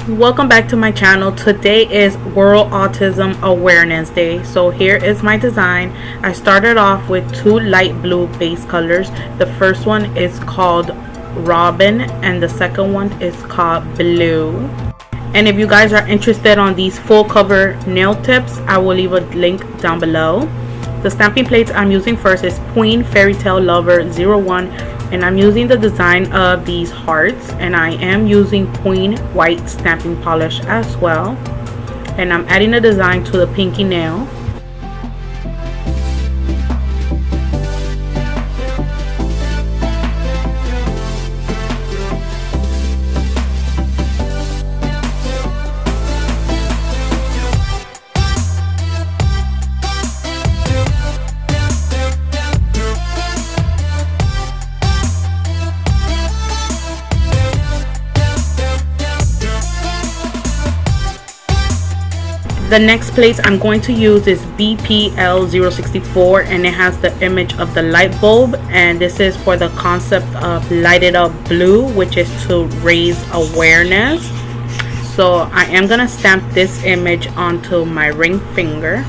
Welcome back to my channel. Today is World Autism Awareness Day. So here is my design. I started off with two light blue base colors. The first one is called Robyn and the second one is called Blue. And if you guys are interested on these full cover nail tips, I will leave a link down below. The stamping plates I'm using first is Queen Fairy Tale Lover 01, and I'm using the design of these hearts, and I am using Queen white stamping polish as well, and I'm adding the design to the pinky nail. The next plate I'm going to use is BPL064, and it has the image of the light bulb, and this is for the concept of lighted up blue, which is to raise awareness. So I am gonna stamp this image onto my ring finger.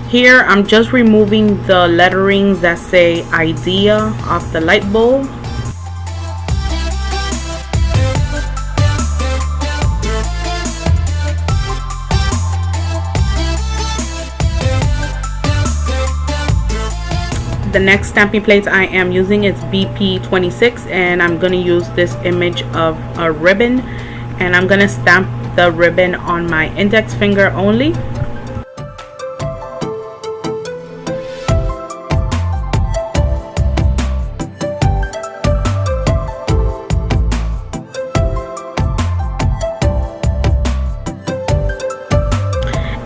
Here I'm just removing the letterings that say idea off the light bulb. The next stamping plates I am using is BP26, and I'm going to use this image of a ribbon, and I'm going to stamp the ribbon on my index finger only.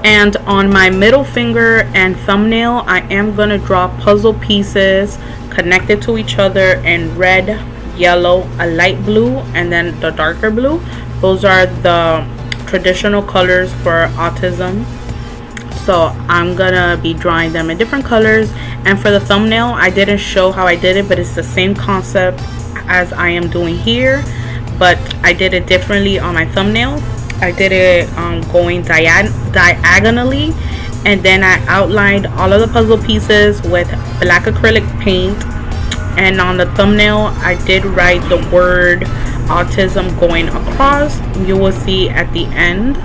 And on my middle finger and thumbnail, I am going to draw puzzle pieces connected to each other in red, yellow, a light blue, and then the darker blue. Those are the traditional colors for autism. So I'm going to be drawing them in different colors. And for the thumbnail, I didn't show how I did it, but it's the same concept as I am doing here. But I did it differently on my thumbnail. I did it going diagonally, and then I outlined all of the puzzle pieces with black acrylic paint, and on the thumbnail I did write the word autism going across. You will see at the end.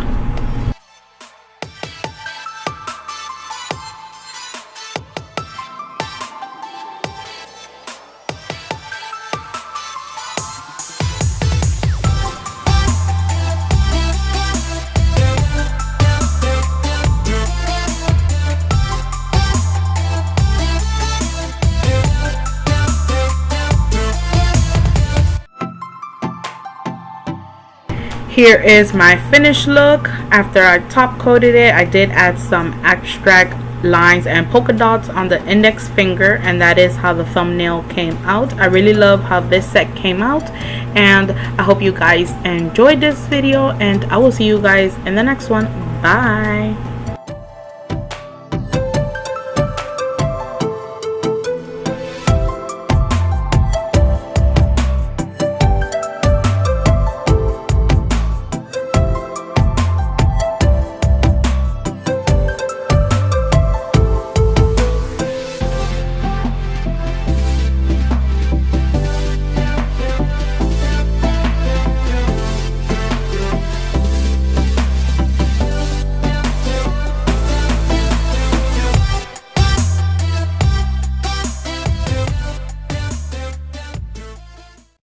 Here is my finished look. After I top coated it, I did add some abstract lines and polka dots on the index finger, and that is how the thumbnail came out. I really love how this set came out, and I hope you guys enjoyed this video, and I will see you guys in the next one. Bye.